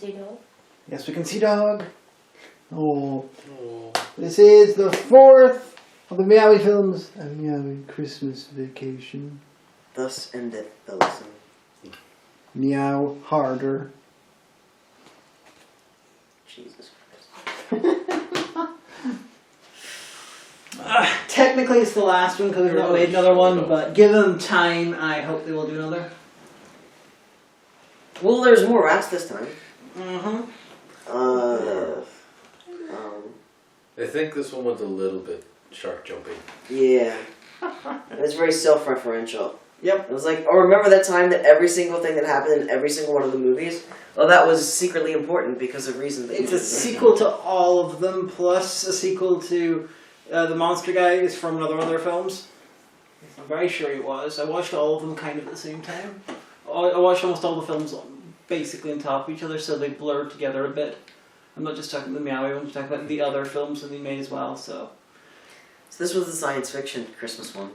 see dog? Yes, we can see dog. Oh. This is the 4th of the Meowy films. A Meowy Christmas Vacation. Thus endeth the lesson. Meow harder. Jesus Christ. Technically it's the last one because they've not made another one, but give them time and I hope they will do another. Well, there's more rats this time. Mm-hmm. I think this one was a little bit shark jumpy. Yeah. It was very self-referential. Yep. It was like, oh, remember that time that every single thing that happened in every single one of the movies? Well, that was secretly important because of reasons. It's a sequel to all of them, plus a sequel to the Monster Guys from another one of their films. I'm very sure it was. I watched all of them kind of at the same time. I watched almost all the films basically on top of each other, so they blurred together a bit. I'm not just talking about the Meowy ones, I'm talking about the other films that they made as well, so... So this was the science fiction Christmas one.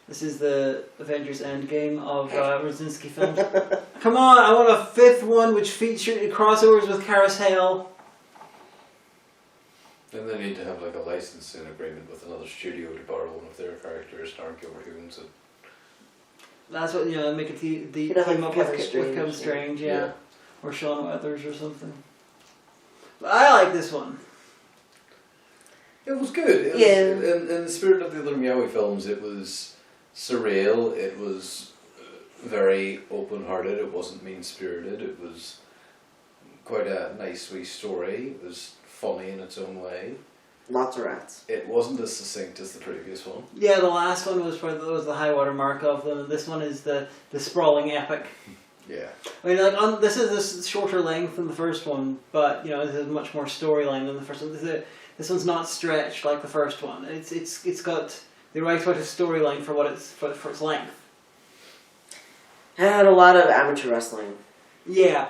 This is the Avengers Endgame of Rudzinski films. Come on, I want a 5th one which featured crossovers with CarousHell. Then they need to have like a licensing agreement with another studio to borrow one of their characters and argue over who owns it. That's what, make it the You know, team like up with Kevin Strange, yeah. Or Sean Weathers or something. But I like this one. It was good. It was, in the spirit of the other Meowy films, it was surreal. It was very open-hearted. It wasn't mean-spirited. It was quite a nice wee story. It was funny in its own way. Lots of rats. It wasn't as succinct as the previous one. Yeah, the last one was the high water mark of them, and this one is the sprawling epic. Yeah. I mean, this is shorter length than the first one, but this is much more storyline than the first one. This one's not stretched like the first one. It's got the right sort of storyline for for its length. It had a lot of amateur wrestling. Yeah.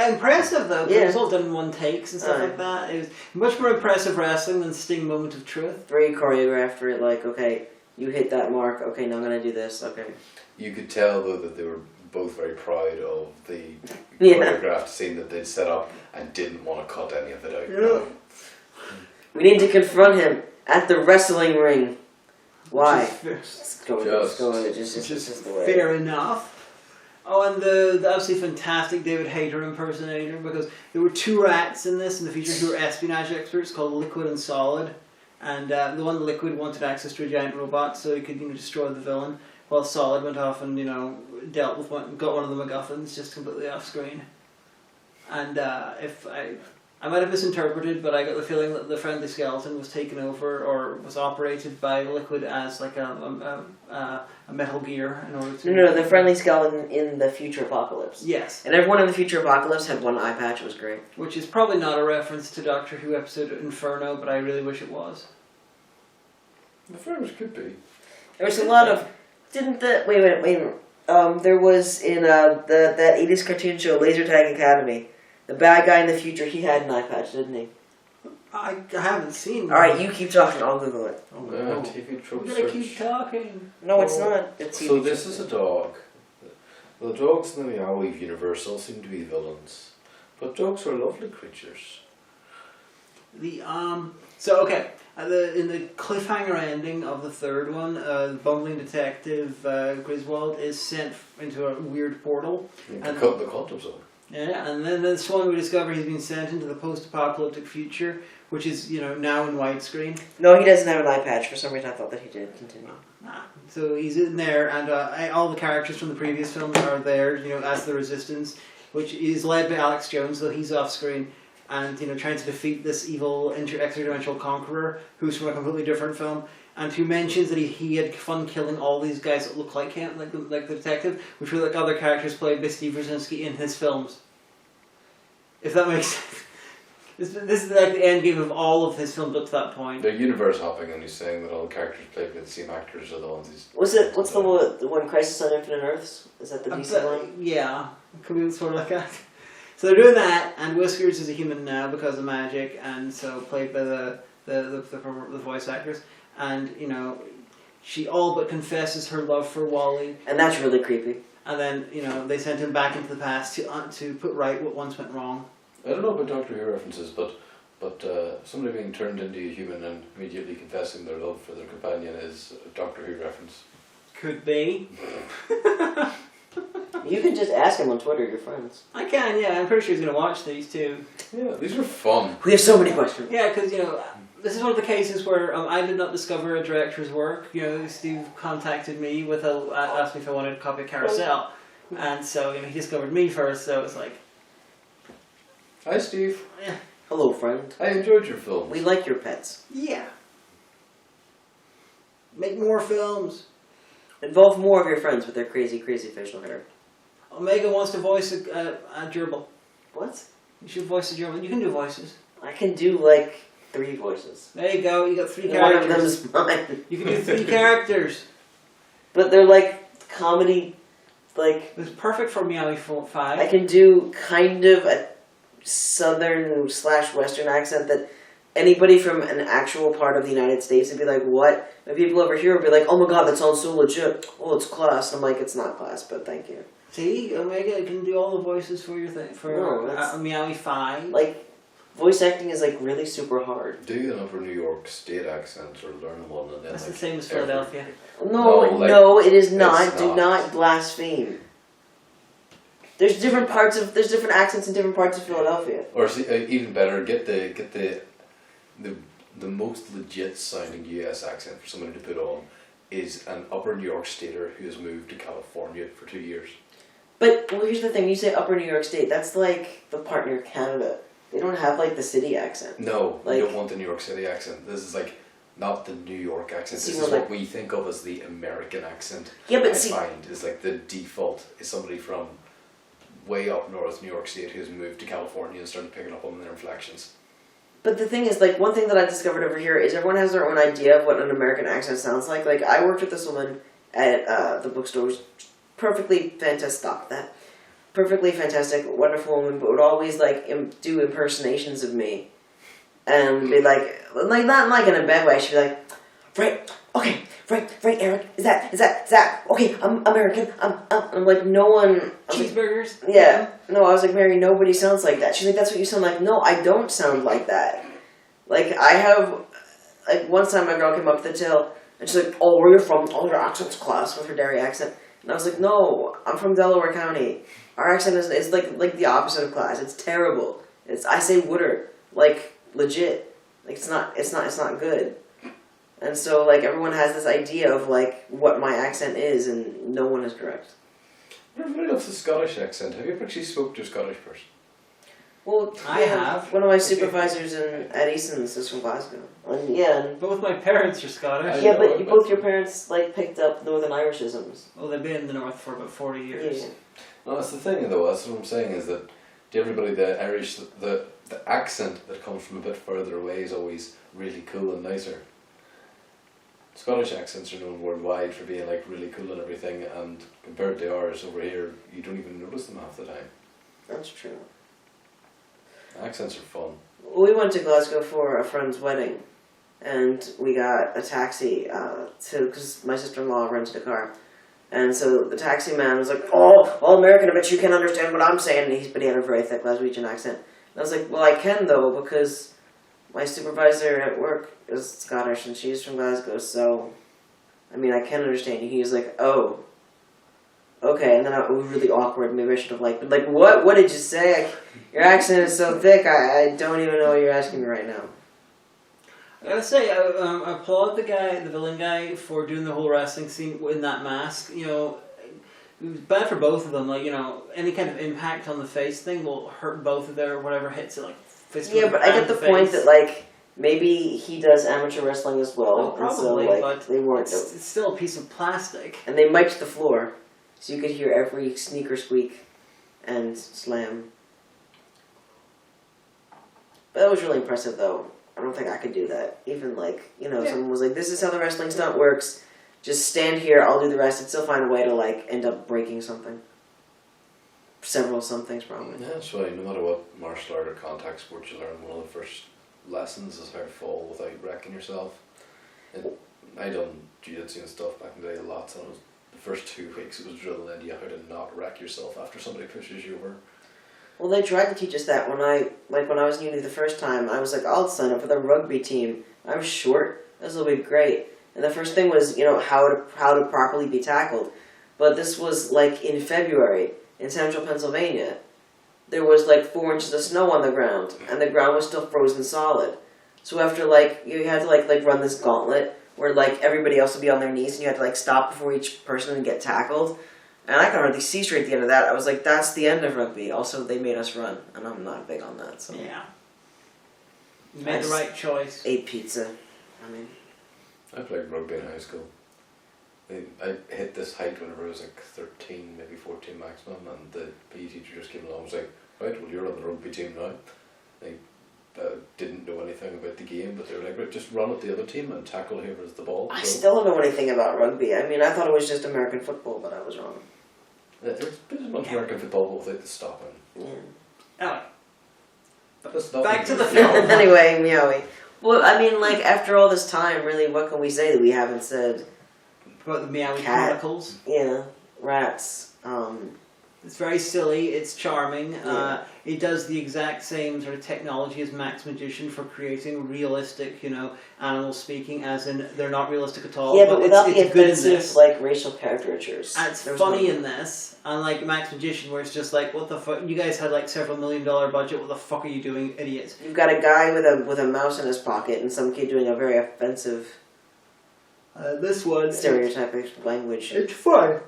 Impressive though, because it was all done in one takes and stuff like that. It was much more impressive wrestling than Sting Moment of Truth. Very choreographed for it, like, okay, you hit that mark, okay, now I'm gonna do this, okay. You could tell though that they were both very proud of the choreographed scene that they'd set up and didn't want to cut any of it out. Yeah. We need to confront him at the wrestling ring. Why? Just the way. Fair enough. Oh, and the absolutely fantastic David Hayter impersonator, because there were 2 rats in this in the feature who were espionage experts called Liquid and Solid, and the one Liquid wanted access to a giant robot so he could destroy the villain, while Solid went off and got one of the MacGuffins just completely off screen. And if I might have misinterpreted, but I got the feeling that the Friendly Skeleton was taken over or was operated by Liquid as like a Metal Gear in order to... No, the Friendly Skeleton in the future apocalypse. Yes. And everyone in the future apocalypse had one eye patch, it was great. Which is probably not a reference to Doctor Who episode Inferno, but I really wish it was. The films could be. There was a lot of... Wait a minute. There was in that 80s cartoon show, Laser Tag Academy, the bad guy in the future, he had an eye patch, didn't he? I haven't seen that. Alright, you keep talking, I'll Google it. TV trope We're search. gonna keep talking. No, it's not. It's So this is a dog. The dogs in the Meowy universe all seem to be villains. But dogs are lovely creatures. So okay, in the cliffhanger ending of the 3rd one, the bumbling detective Griswold is sent into a weird portal. And the quantum zone. Yeah, and then this one we discover he's been sent into the post-apocalyptic future, which is now in widescreen. No, he doesn't have an eye patch. For some reason, I thought that he did. Continue. So he's in there, and all the characters from the previous films are there, as the Resistance, which is led by Alex Jones, though he's off screen, and trying to defeat this evil extra-dimensional conqueror who's from a completely different film, and who mentions that he had fun killing all these guys that look like him, like the detective, which were like other characters played by Steve Rudzinski in his films. If that makes sense. This is like the end game of all of his films up to that point. They're universe hopping, and he's saying that all the characters played by the same actors are the ones he's... What's the one Crisis on Infinite Earths? Is that the DC one? Yeah, it could be sort of like that. So they're doing that, and Whiskers is a human now because of magic, and so played by the voice actors. And, she all but confesses her love for Wally. And that's really creepy. And then, they sent him back into the past to put right what once went wrong. I don't know about Doctor Who references, but somebody being turned into a human and immediately confessing their love for their companion is a Doctor Who reference. Could be. You can just ask him on Twitter, your friends. I can, yeah. I'm pretty sure he's going to watch these too. Yeah, these are fun. We have so many questions. Yeah, because, this is one of the cases where I did not discover a director's work. Steve contacted me asked me if I wanted a copy of Carousel. And so, he discovered me first, so it's like... Hi, Steve. Yeah. Hello, friend. I enjoyed your films. We like your pets. Yeah. Make more films. Involve more of your friends with their crazy, crazy facial hair. Omega wants to voice a gerbil. What? You should voice a gerbil. You can do voices. I can do 3 voices. There you go. You got 3 One characters. of them's mine. You can do 3 characters. But they're comedy, It's perfect for Meowy 5. I can do kind of a southern/western accent that anybody from an actual part of the United States would be like, what? And people over here would be like, oh my god, that sounds so legit. Oh, it's class. And I'm like, it's not class, but thank you. See, Omega can do all the voices for your thing for Meowy 5. Voice acting is really super hard. Do an Upper New York State accent or learn one and then That's the same as Philadelphia. No, it is not. It's Do not. not blaspheme. There's different accents in different parts of Philadelphia. Or even better, get the most legit sounding US accent for somebody to put on is an Upper New York Stater who has moved to California for 2 years. But here's the thing: you say Upper New York State, that's the part near Canada. They don't have the city accent. No, you don't want the New York City accent. This is not the New York accent. This is what we think of as the American accent. Yeah, but I find is the default is somebody from way up north New York State who's moved to California and started picking up on their inflections. But the thing is, one thing that I discovered over here is everyone has their own idea of what an American accent sounds like. I worked with this woman at the bookstore, who's perfectly fantastic. Stop that. Perfectly fantastic, wonderful woman, but would always do impersonations of me, and be not in a bad way. She'd be like, right, okay, right, Eric, is that okay? I'm American. I'm like, no one. Cheeseburgers? Yeah. No, I was like, Mary, nobody sounds like that. She's like, that's what you sound like. No, I don't sound like that. I have, one time my girl came up to the till, and she's like, oh, where are you from? Oh, your accent's class, with her Derry accent. And I was like, no, I'm from Delaware County. Our accent is like the opposite of class. It's terrible. I say wooder, legit. It's not good. And so everyone has this idea of what my accent is, and no one is correct. Everybody loves the Scottish accent. Have you ever actually spoke to a Scottish person? Well, I have. One of my supervisors at Easton's is from Glasgow. And Both my parents are Scottish. yeah, but both your parents picked up Northern Irishisms. Well, they've been in the North for about 40 years. Yeah. No, that's the thing though. That's what I'm saying is that to everybody the Irish the accent that comes from a bit further away is always really cool and nicer. Scottish accents are known worldwide for being really cool and everything, and compared to ours over here, you don't even notice them half the time. That's true. Accents are fun. We went to Glasgow for a friend's wedding, and we got a taxi because my sister-in-law rented a car. And so the taxi man was like, oh, all American, I bet you can't understand what I'm saying. But he had a very thick Glaswegian accent. And I was like, well, I can, though, because my supervisor at work is Scottish, and she's from Glasgow, so, I can understand you. He was like, oh, okay. And then it was really awkward. Maybe I should have been what did you say? Your accent is so thick, I don't even know what you're asking me right now. I gotta say, I applaud the villain guy, for doing the whole wrestling scene in that mask. It was bad for both of them. Any kind of impact on the face thing will hurt both of their whatever hits it. Yeah, but I get the point that maybe he does amateur wrestling as well. Oh, probably, and so, but they weren't. It's still a piece of plastic. And they mic'd the floor, so you could hear every sneaker squeak and slam. But that was really impressive, though. I don't think I could do that. Even someone was like, this is how the wrestling stunt works. Just stand here, I'll do the rest. I'd still find a way to end up breaking something. Several somethings, probably. Yeah, that's right. No matter what martial art or contact sport you learn, one of the first lessons is how to fall without wrecking yourself. I done jiu-jitsu and stuff back in the day lots, and the first 2 weeks it was drilling into you how to not wreck yourself after somebody pushes you over. Well, they tried to teach us that when I was in uni the first time. I was like, I'll sign up for the rugby team. I'm short. This will be great. And the first thing was, how to properly be tackled. But this was like in February in central Pennsylvania. There was like 4 inches of snow on the ground, and the ground was still frozen solid. So after you had to run this gauntlet where everybody else would be on their knees, and you had to stop before each person and get tackled. And I could hardly see straight at the end of that. I was like, that's the end of rugby. Also, they made us run, and I'm not big on that. So yeah, you made the right choice. Ate pizza. I played rugby in high school. I hit this height whenever I was 13, maybe 14 maximum, and the PE teacher just came along and was like, right, well, you're on the rugby team now. They didn't know anything about the game, but they were like, right, just run at the other team and tackle whoever's the ball. I still don't know anything about rugby. I thought it was just American football, but I was wrong. There's been as much American football without the stopping. Yeah. Back to the film. Anyway, Meowy. Well, after all this time, really, what can we say that we haven't said? About the Meowy Cat. Chronicles. Yeah, rats. It's very silly. It's charming. Yeah. It does the exact same sort of technology as Max Magician for creating realistic, animals speaking, as in they're not realistic at all. Yeah, but without the it's good in offensive, this. racial caricatures. And it's funny in this, unlike Max Magician, where it's just what the fuck? You guys had several $1 million budget. What the fuck are you doing, idiots? You've got a guy with a mouse in his pocket and some kid doing a very offensive This one stereotypic language. It's fun.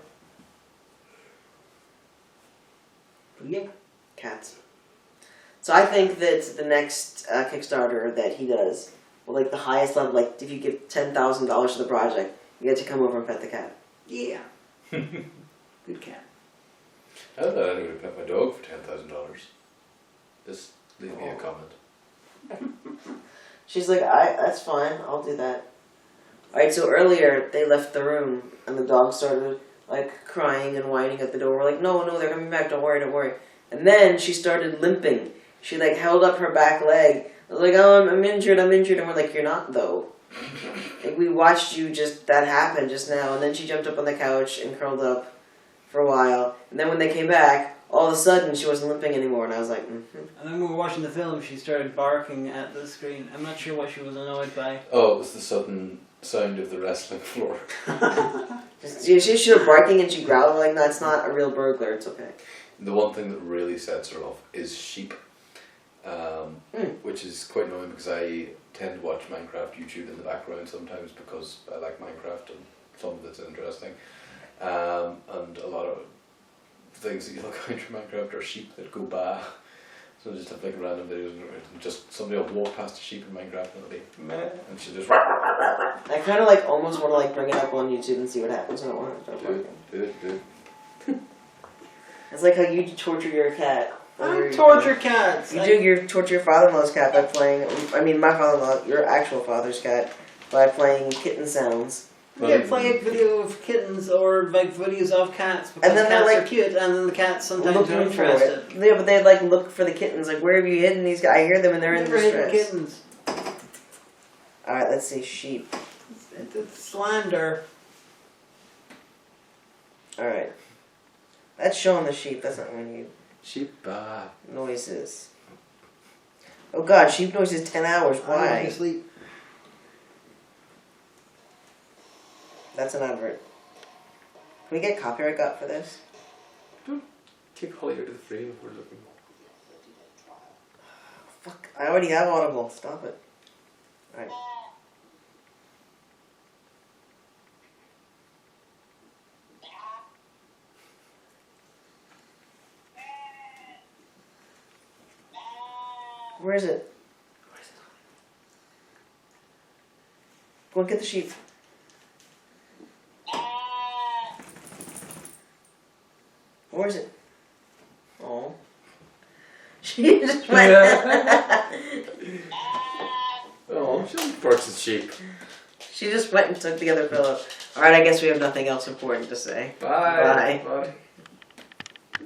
Yeah. Cats. So I think that the next Kickstarter that he does, the highest level, if you give $10,000 to the project, you get to come over and pet the cat. Yeah. Good cat. I don't know anyone would pet my dog for $10,000. Just leave me a comment. She's like, that's fine, I'll do that. Alright, so earlier they left the room and the dog started crying and whining at the door. We're like, no, they're coming back, don't worry. And then she started limping. She held up her back leg. I was like, oh, I'm injured. And we're like, you're not though. We watched that happen just now. And then she jumped up on the couch and curled up for a while. And then when they came back, all of a sudden she wasn't limping anymore. And I was like, mm-hmm. And then when we were watching the film, she started barking at the screen. I'm not sure what she was annoyed by. Oh, it was the sudden sound of the wrestling floor. She started barking and she growled. Like, that's not a real burglar. It's okay. The one thing that really sets her off is sheep, which is quite annoying because I tend to watch Minecraft YouTube in the background sometimes because I like Minecraft and some of it's interesting. And a lot of things that you look out for Minecraft are sheep that go by. So just have random videos and just somebody will walk past a sheep in Minecraft and it'll be meh, and she just. I kind of almost want to bring it up on YouTube and see what happens. I don't want to start barking. Do it. It's like how you torture your cat. I torture cats. You torture your father-in-law's cat by playing. My father-in-law, your actual father's cat, by playing kitten sounds. Yeah, play a video of kittens or videos of cats because and then cats are cute, and then the cats sometimes are interested. Yeah, but they look for the kittens. Where have you hidden these guys? I hear them and they're in distress. Kittens. All right, let's say sheep. It's slander. All right, that's showing the sheep. That's not when you Sheep. noises. Oh God, sheep noises 10 hours. Why? I sleep. That's an advert. Can we get copyright got for this? Take Holly out of the frame if we're looking. Fuck, I already have Audible. Stop it. Alright. Where is it? Go and get the sheep. Where is it? Oh. She just went. Oh, she barks at sheep. She just went and took the other pillow. Alright, I guess we have nothing else important to say. Bye. Bye.